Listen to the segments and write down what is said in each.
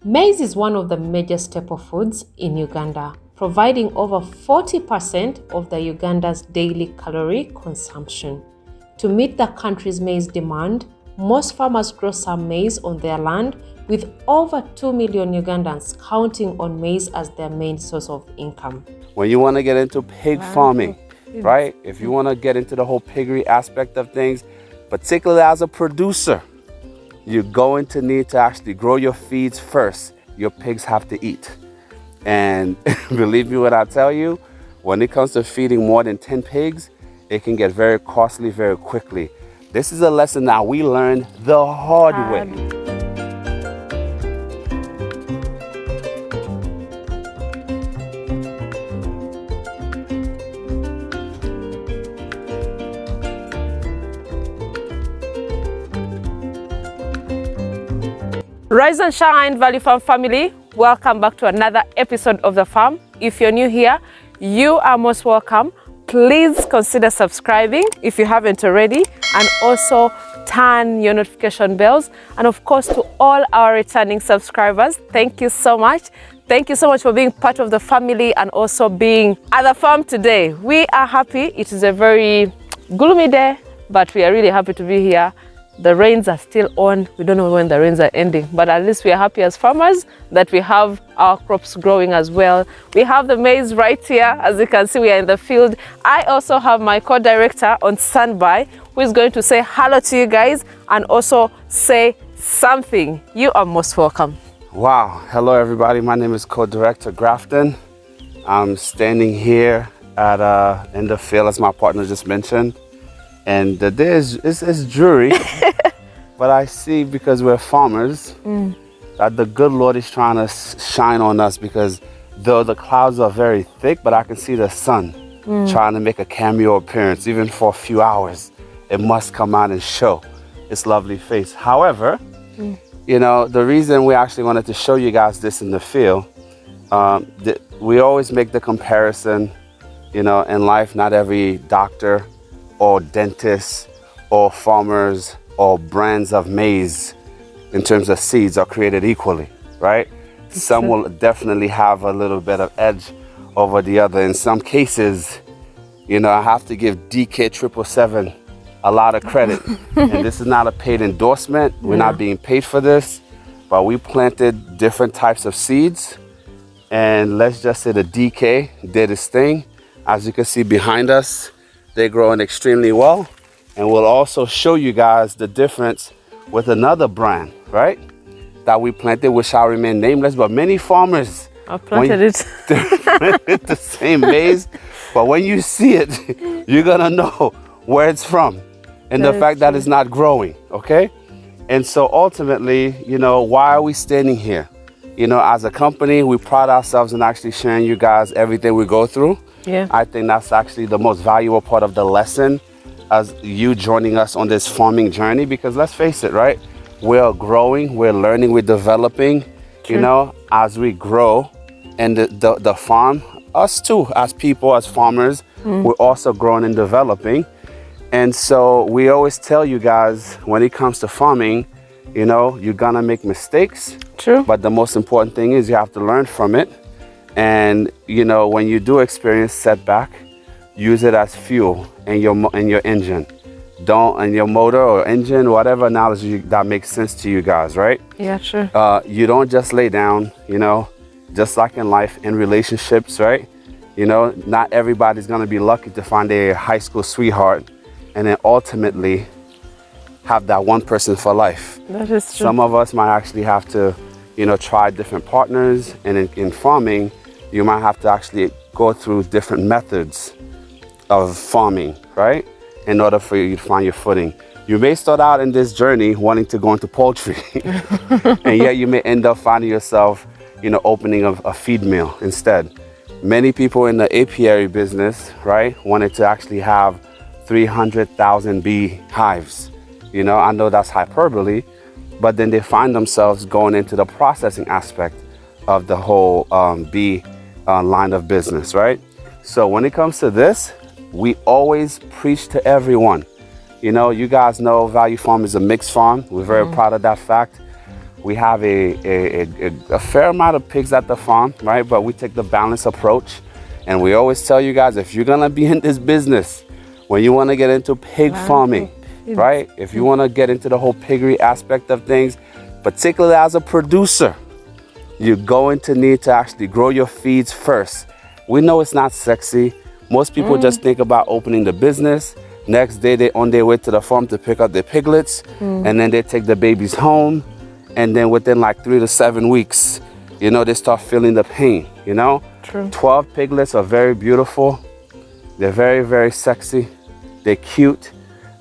Maize is one of the major staple foods in Uganda, providing over 40% of the Uganda's daily calorie consumption. To meet the country's maize demand, most farmers grow some maize on their land, with over 2 million Ugandans counting on maize as their main source of income. When you want to get into pig farming, right? If you want to get into the whole piggery aspect of things, particularly as a producer, you're going to need to actually grow your feeds first. Your pigs have to eat. And believe me when I tell you, when it comes to feeding more than 10 pigs, it can get very costly very quickly. This is a lesson that we learned the hard way. Rise and shine, Value Farm family. Welcome back to another episode of The Farm. If you're new here, you are most welcome. Please consider subscribing if you haven't already, and also turn your notification bells. And of course, to all our returning subscribers, thank you so much. Thank you so much for being part of the family and also being at the farm today. We are happy. It is a very gloomy day, but we are really happy to be here. The rains are still on. We don't know when the rains are ending, but at least we are happy as farmers that we have our crops growing as well. We have the maize right here. As you can see, we are in the field. I also have my co-director on standby who is going to say hello to you guys and also say something. You are most welcome. Wow. Hello, everybody. My name is co-director Grafton. I'm standing here at in the field, as my partner just mentioned. And the day is dreary, but I see, because we're farmers, that the good Lord is trying to shine on us, because though the clouds are very thick, but I can see the sun trying to make a cameo appearance, even for a few hours. It must come out and show its lovely face. However, you know, the reason we actually wanted to show you guys this in the field, we always make the comparison, you know, in life, not every doctor or dentists or farmers or brands of maize in terms of seeds are created equally, right? Some will definitely have a little bit of edge over the other. In some cases, you know, I have to give DK777 a lot of credit. And this is not a paid endorsement. We're not being paid for this, but we planted different types of seeds. And let's just say the DK did its thing. As you can see behind us, they're growing extremely well. And we'll also show you guys the difference with another brand, right? That we planted, which shall remain nameless, but many farmers planted the same maize. But when you see it, you're gonna know where it's from and the fact that it's not growing, okay? And so ultimately, you know, why are we standing here? You know, as a company, we pride ourselves in actually sharing you guys everything we go through. Yeah. I think that's actually the most valuable part of the lesson, as you joining us on this farming journey, because let's face it, right? We're growing, we're learning, we're developing. You know, as we grow, and the farm, us too, as people, as farmers, we're also growing and developing. And so we always tell you guys, when it comes to farming, you know, you're gonna make mistakes. True. But the most important thing is you have to learn from it. And, you know, when you do experience setback, use it as fuel in your engine. In your motor or engine, whatever analogy that makes sense to you guys, right? Yeah, sure. You don't just lay down, you know, just like in life, in relationships, right? You know, not everybody's going to be lucky to find a high school sweetheart and then ultimately have that one person for life. That is true. Some of us might actually have to, you know, try different partners. And in farming, you might have to actually go through different methods of farming, right? In order for you to find your footing. You may start out in this journey wanting to go into poultry, and yet you may end up finding yourself, you know, opening a feed mill instead. Many people in the apiary business, right, wanted to actually have 300,000 bee hives. You know, I know that's hyperbole, but then they find themselves going into the processing aspect of the whole bee line of business, right? So when it comes to this, we always preach to everyone. You know, you guys know Value Farm is a mixed farm. We're very proud of that fact. We have a fair amount of pigs at the farm, right? But we take the balanced approach. And we always tell you guys, if you're gonna be in this business, when you wanna get into pig farming, right? If you wanna get into the whole piggery aspect of things, particularly as a producer, you're going to need to actually grow your feeds first. We know it's not sexy. Most people just think about opening the business. Next day, they're on their way to the farm to pick up their piglets, and then they take the babies home. And then within like 3 to 7 weeks, you know, they start feeling the pain, you know? True. 12 piglets are very beautiful. They're very, very sexy. They're cute.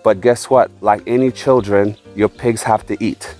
But guess what? Like any children, your pigs have to eat.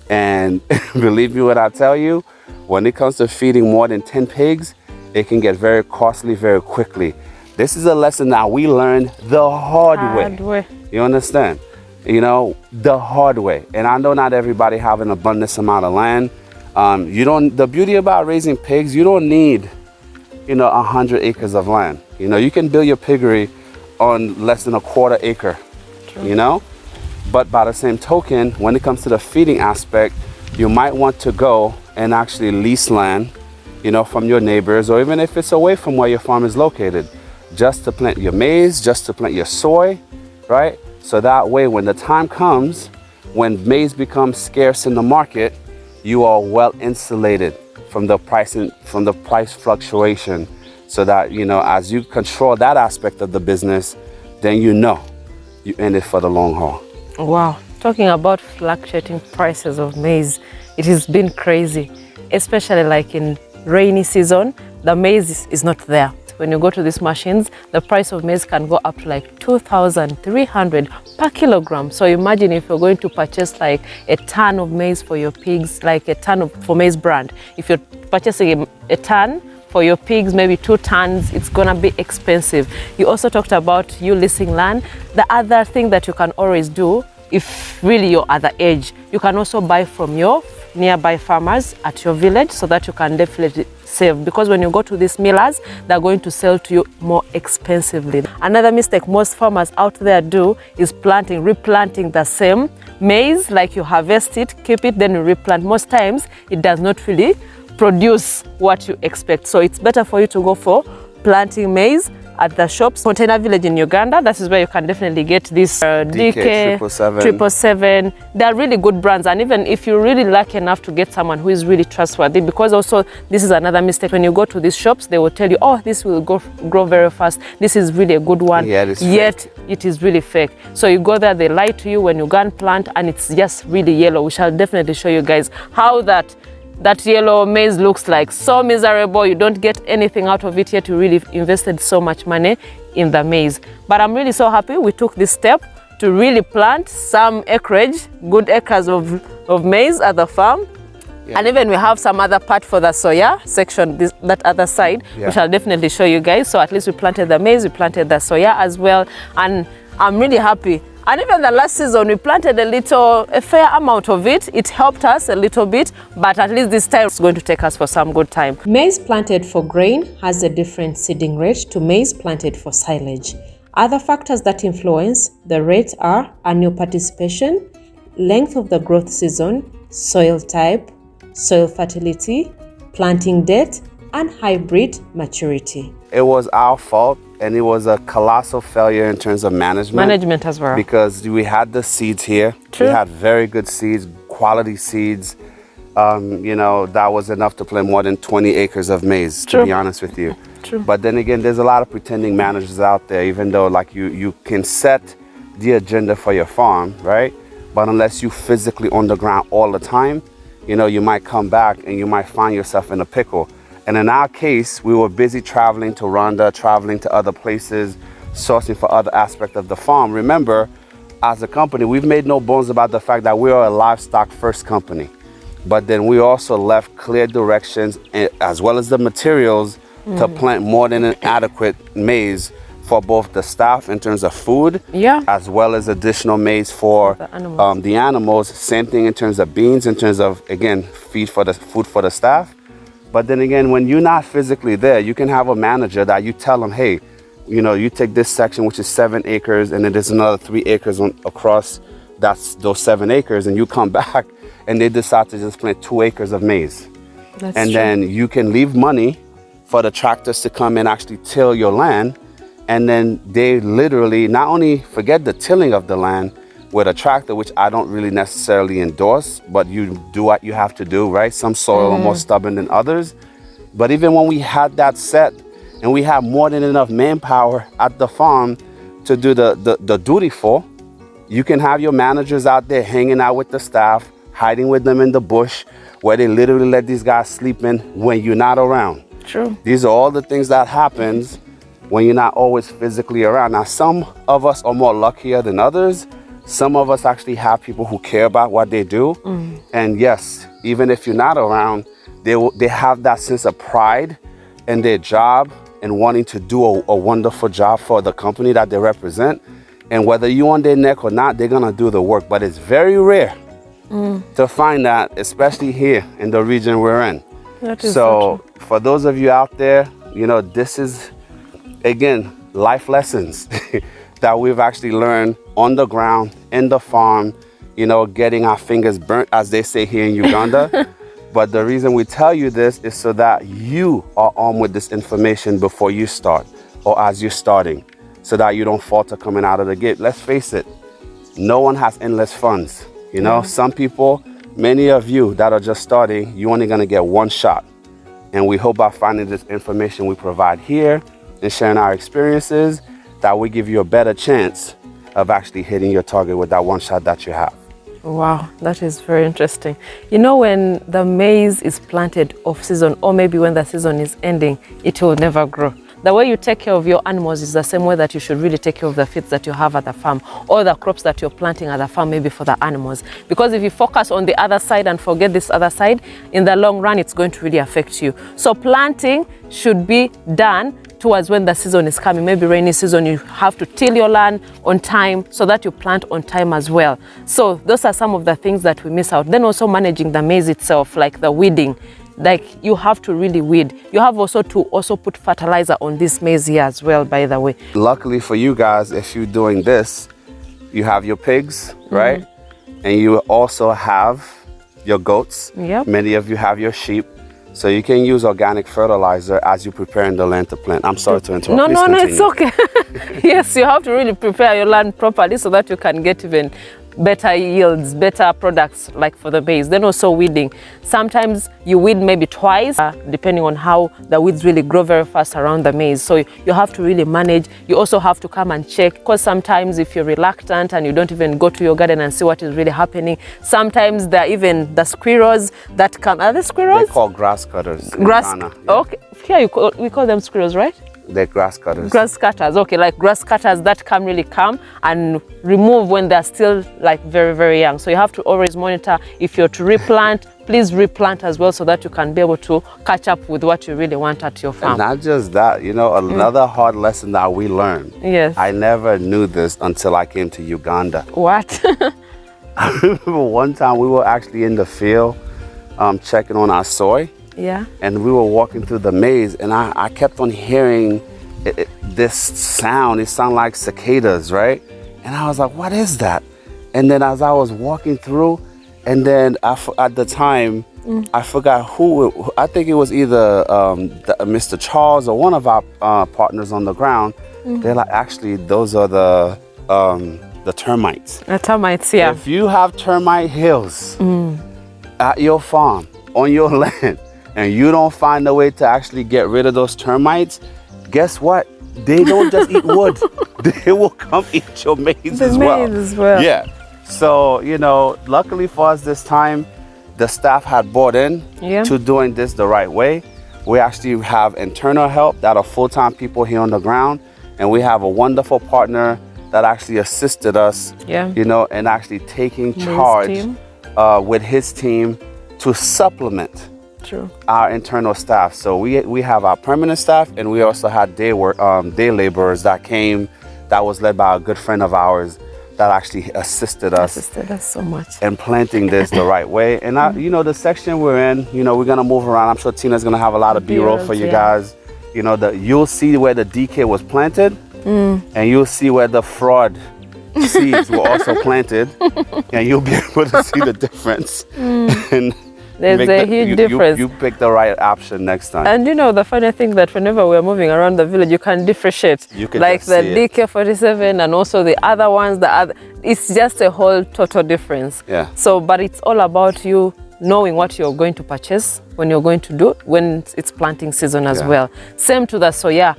And believe me when I tell you, when it comes to feeding more than 10 pigs, it can get very costly very quickly. This is a lesson that we learned the hard way. You understand? You know, the hard way. And I know not everybody have an abundance amount of land. The beauty about raising pigs, you don't need, you know, 100 acres of land. You know, you can build your piggery on less than a quarter acre, you know? But by the same token, when it comes to the feeding aspect, you might want to go and actually lease land, you know, from your neighbors, or even if it's away from where your farm is located, just to plant your maize, just to plant your soy, right? So that way, when the time comes, when maize becomes scarce in the market, you are well insulated from the price fluctuation, so that, you know, as you control that aspect of the business, then you know you in it for the long haul. Wow, talking about fluctuating prices of maize, it has been crazy, especially like in rainy season. The maize is not there. When you go to these machines, the price of maize can go up to like 2,300 per kilogram. So imagine if you're going to purchase like a ton of maize for your pigs, like a ton for maize brand. If you're purchasing a ton for your pigs, maybe 2 tons, it's gonna be expensive. You also talked about you leasing land. The other thing that you can always do, if really you're at the age, you can also buy from your nearby farmers at your village, so that you can definitely save, because when you go to these millers, they're going to sell to you more expensively. Another mistake most farmers out there do is replanting the same maize. Like you harvest it, keep it, then you replant. Most times it does not really produce what you expect. So it's better for you to go for planting maize at the shops. Container Village in Uganda, that is where you can definitely get this DK 777. They're really good brands, and even if you're really lucky enough to get someone who is really trustworthy, because also this is another mistake. When you go to these shops, they will tell you, oh, this will grow very fast, this is really a good one, yet it is really fake. So you go there, they lie to you when you go and plant, and it's just really yellow. We shall definitely show you guys how that yellow maize looks like. So miserable, you don't get anything out of it, yet you really invested so much money in the maize. But I'm really so happy we took this step to really plant some acreage, good acres of maize at the farm. Yeah. And even we have some other part for the soya section, that other side, we shall definitely show you guys. So at least we planted the maize, we planted the soya as well, and I'm really happy. And even the last season, we planted a fair amount of it. It helped us a little bit, but at least this time it's going to take us for some good time. Maize planted for grain has a different seeding rate to maize planted for silage. Other factors that influence the rate are annual participation, length of the growth season, soil type, soil fertility, planting date, and hybrid maturity. It was our fault, and it was a colossal failure in terms of management as well, because we had the seeds here. True. We had very good seeds, quality seeds. You know, that was enough to plant more than 20 acres of maize. True. To be honest with you. True. But then again, there's a lot of pretending managers out there, even though like you can set the agenda for your farm, right? But unless you physically on the ground all the time, you know, you might come back and you might find yourself in a pickle. And in our case, we were busy traveling to Rwanda, traveling to other places, sourcing for other aspects of the farm. Remember, as a company, we've made no bones about the fact that we are a livestock first company. But then we also left clear directions, as well as the materials, to plant more than an adequate maize for both the staff in terms of food, as well as additional maize for the animals. Same thing in terms of beans, in terms of, again, food for the staff. But then again, when you're not physically there, you can have a manager that you tell them, hey, you know, you take this section, which is 7 acres, and then there's another 3 acres across that's those 7 acres, and you come back and they decide to just plant 2 acres of maize. That's and true. then you can leave money for the tractors to come and actually till your land. And then they literally not only forget the tilling of the land with a tractor, which I don't really necessarily endorse, but you do what you have to do, right? Some soil are more stubborn than others. But even when we had that set and we have more than enough manpower at the farm to do the duty for, you can have your managers out there hanging out with the staff, hiding with them in the bush, where they literally let these guys sleep in when you're not around. True. These are all the things that happens when you're not always physically around. Now, some of us are more luckier than others. Some of us actually have people who care about what they do. And yes, even if you're not around, they have that sense of pride in their job and wanting to do a wonderful job for the company that they represent. And whether you're on their neck or not, they're gonna do the work. But it's very rare to find that, especially here in the region we're in. That is So for those of you out there, you know, this is, again, life lessons that we've actually learned on the ground, in the farm, you know, getting our fingers burnt, as they say here in Uganda. But the reason we tell you this is so that you are armed with this information before you start or as you're starting, so that you don't falter coming out of the gate. Let's face it, no one has endless funds. You know, some people, many of you that are just starting, you're only gonna get one shot. And we hope by finding this information we provide here and sharing our experiences, that we give you a better chance of actually hitting your target with that one shot that you have. Wow, that is very interesting. You know, when the maize is planted off season, or maybe when the season is ending, it will never grow. The way you take care of your animals is the same way that you should really take care of the feeds that you have at the farm, or the crops that you're planting at the farm, maybe for the animals. Because if you focus on the other side and forget this other side, in the long run, it's going to really affect you. So planting should be done towards when the season is coming. Maybe rainy season, you have to till your land on time so that you plant on time as well. So those are some of the things that we miss out. Then also managing the maize itself, like the weeding. Like, you have to really weed. You have also to put fertilizer on this maize here as well, by the way. Luckily for you guys, if you're doing this, you have your pigs, right? And you also have your goats. Yep. Many of you have your sheep. So you can use organic fertilizer as you're preparing the land to plant. I'm sorry to interrupt. No, Please it's okay. Yes, you have to really prepare your land properly so that you can get even better yields, better products, like for the maize. Then also weeding. Sometimes you weed maybe twice, depending on how the weeds really grow very fast around the maize. So you have to really manage. You also have to come and check, because sometimes if you're reluctant and you don't even go to your garden and see what is really happening, sometimes there are even the squirrels that come. Are they squirrels? They're called grass cutters. Grass. Okay. Here we call them squirrels, right? They're grass cutters. Grass cutters, okay, like grass cutters that can really come and remove when they're still like very, very young. So you have to always monitor. If you're to replant, please replant as well, so that you can be able to catch up with what you really want at your farm. And not just that, you know, another hard lesson that we learned. Yes. I never knew this until I came to Uganda. What? I remember one time we were actually in the field checking on our soy. Yeah. And we were walking through the maize, and I kept on hearing this sound. It sounded like cicadas, right? And I was like, what is that? And then as I was walking through, and then at the time, I forgot who, I think it was either Mr. Charles or one of our partners on the ground. They're like, actually, those are the termites. The termites, yeah. If you have termite hills at your farm, on your land, and you don't find a way to actually get rid of those termites, guess what? They don't just eat wood. They will come eat your maize as well. Maize as well. Yeah. So, you know, luckily for us this time, the staff had bought in to doing this the right way. We actually have internal help that are full-time people here on the ground. And we have a wonderful partner that actually assisted us, you know, and actually taking charge with his team to supplement our internal staff. So we have our permanent staff, and we also had day laborers that came, that was led by a good friend of ours that actually assisted us so much in planting this the right way. And you know, the section we're in, you know, we're gonna move around. I'm sure Tina's gonna have a lot of B-roll for you guys. You know, you'll see where the DK was planted, and you'll see where the fraud seeds were also planted, and you'll be able to see the difference. And There's a huge difference. You pick the right option next time. And you know, the funny thing that whenever we're moving around the village, you can differentiate. You can like just the see it. DK47 and also the other ones, it's just a whole total difference. Yeah. So, but it's all about you knowing what you're going to purchase when you're going to do when it's planting season as well. Same to the soya.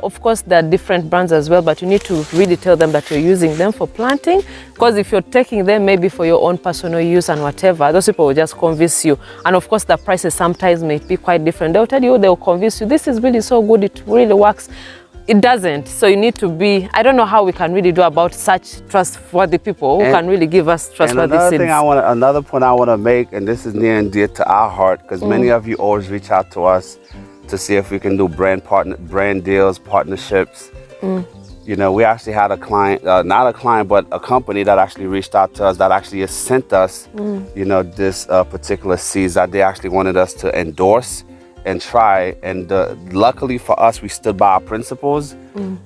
Of course, there are different brands as well, but you need to really tell them that you're using them for planting, because if you're taking them maybe for your own personal use and whatever, those people will just convince you. And of course, the prices sometimes may be quite different. They'll tell you, they'll convince you, this is really so good, it really works. It doesn't. So you need to be, I don't know how we can really do about such trustworthy people who can really give us trustworthy seeds. Another point I want to make, and this is near and dear to our heart, because many of you always reach out to us to see if we can do brand deals, partnerships. You know, we actually had a client, not a client, but a company that actually reached out to us that actually has sent us, you know, this particular seeds that they actually wanted us to endorse and try. And luckily for us, we stood by our principles,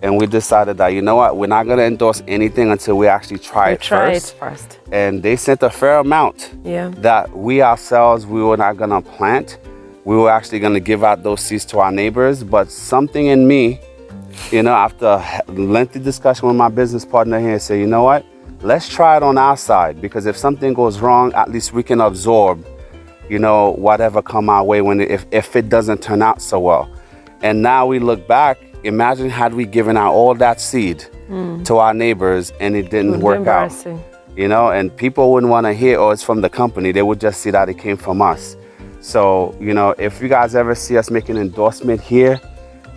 and we decided that, you know what, we're not going to endorse anything until we actually try it first. And they sent a fair amount that we ourselves, we were not going to plant. We were actually going to give out those seeds to our neighbors. But something in me, you know, after a lengthy discussion with my business partner here, say, you know what, let's try it on our side, because if something goes wrong, at least we can absorb, you know, whatever come our way if it doesn't turn out so well. And now we look back, imagine had we given out all that seed to our neighbors and it didn't work out. You know, and people wouldn't want to hear, oh, it's from the company. They would just see that it came from us. So, you know, if you guys ever see us make an endorsement here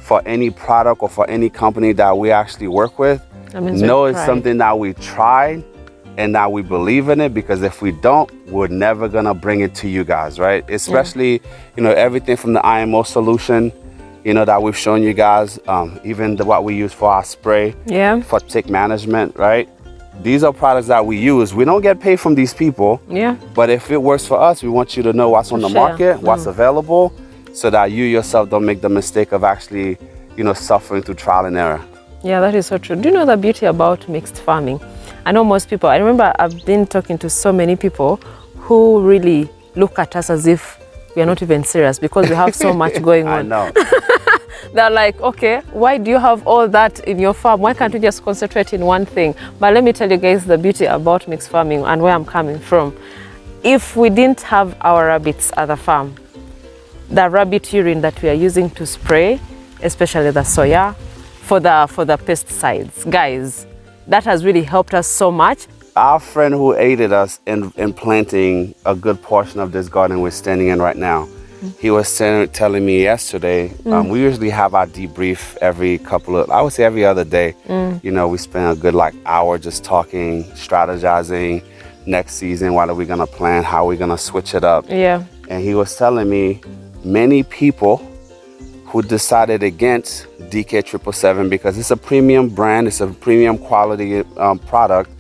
for any product or for any company that we actually work with, know it's something that we tried and that we believe in it, because if we don't, we're never gonna bring it to you guys, right? Especially, you know, everything from the IMO solution, you know, that we've shown you guys, even what we use for our spray, for tick management, right? These are products that we use. We don't get paid from these people, but if it works for us, we want you to know what's on the market, what's available, so that you yourself don't make the mistake of actually, you know, suffering through trial and error. Yeah, that is so true. Do you know the beauty about mixed farming? I know most people, I remember I've been talking to so many people who really look at us as if we are not even serious, because we have so much going on. I know. They're like, okay, why do you have all that in your farm? Why can't you just concentrate in one thing? But let me tell you guys the beauty about mixed farming and where I'm coming from. If we didn't have our rabbits at the farm, the rabbit urine that we are using to spray, especially the soya, for the pesticides, guys, that has really helped us so much. Our friend who aided us in planting a good portion of this garden we're standing in right now, he was telling me yesterday, we usually have our debrief every every other day. You know, we spend a good hour just talking, strategizing next season, what are we gonna plant, how are we gonna switch it up. And he was telling me many people who decided against DK777 because it's a premium brand, it's a premium quality product.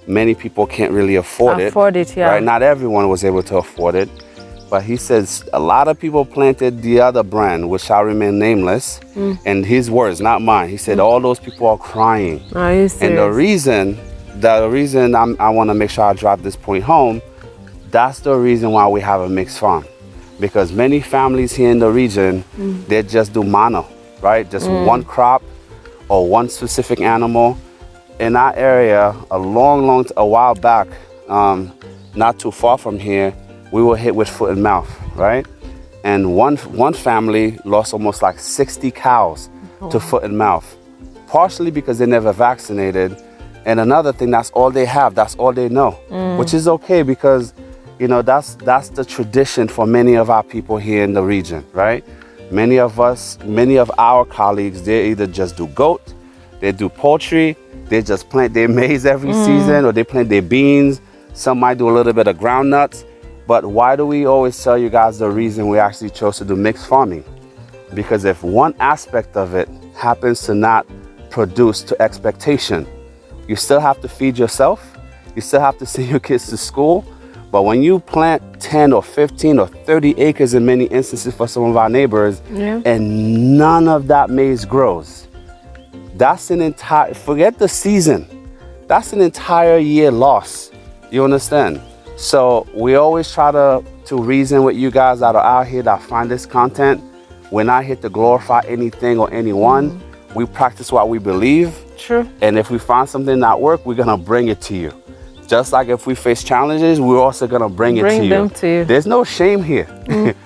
Many people can't really afford it. Right? Not everyone was able to afford it. But he says a lot of people planted the other brand, which shall remain nameless. And his words, not mine. He said all those people are crying. And the reason I want to make sure I drive this point home, that's the reason why we have a mixed farm. Because many families here in the region, they just do mono, right? Just one crop or one specific animal. In our area, a while back, not too far from here, we were hit with foot and mouth, right? And one family lost almost 60 cows to foot and mouth, partially because they never vaccinated. And another thing, that's all they have, that's all they know, which is okay, because you know, that's the tradition for many of our people here in the region, right? Many of our colleagues, they either just do goat, they do poultry, they just plant their maize every season, or they plant their beans. Some might do a little bit of groundnuts. But why do we always tell you guys the reason we actually chose to do mixed farming? Because if one aspect of it happens to not produce to expectation, you still have to feed yourself, you still have to send your kids to school. But when you plant 10 or 15 or 30 acres in many instances for some of our neighbors, and none of that maize grows, that's an entire, forget the season. that's an entire year loss. You understand? So we always try to reason with you guys that are out here that find this content. We're not here to glorify anything or anyone. We practice what we believe. True. And if we find something that works, we're gonna bring it to you. Just like if we face challenges, we're also gonna bring them to you. There's no shame here.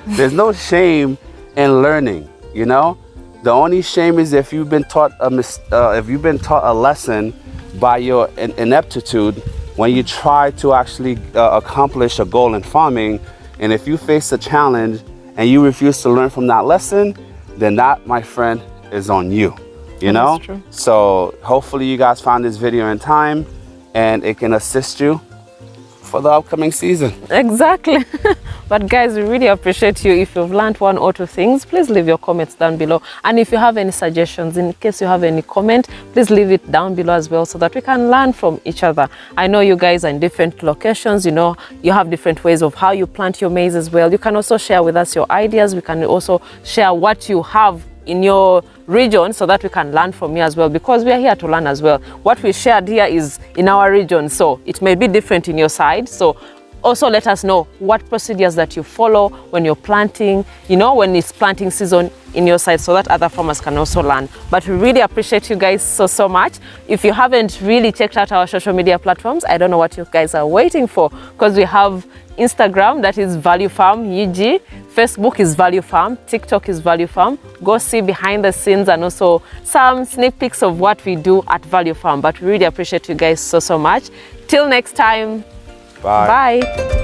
There's no shame in learning. You know, the only shame is if you've been taught a lesson by your ineptitude when you try to actually accomplish a goal in farming, and if you face a challenge and you refuse to learn from that lesson, then that, my friend, is on you. You know? That's true. So hopefully you guys found this video in time and it can assist you for the upcoming season. Exactly. But guys, we really appreciate you. If you've learned one or two things, please leave your comments down below. And if you have any suggestions, in case you have any comment, please leave it down below as well so that we can learn from each other. I know you guys are in different locations, you know, you have different ways of how you plant your maize as well. You can also share with us your ideas. We can also share what you have in your region so that we can learn from you as well, because we are here to learn as well. What we shared here is in our region, so it may be different in your side. So also let us know what procedures that you follow when you're planting, you know, when it's planting season in your side, so that other farmers can also learn. But we really appreciate you guys so much. If you haven't really checked out our social media platforms, I don't know what you guys are waiting for, because we have Instagram, that is Value Farm UG. Facebook is Value Farm. TikTok is Value Farm. Go see behind the scenes and also some sneak peeks of what we do at Value Farm. But we really appreciate you guys so much. Till next time. Bye. Bye.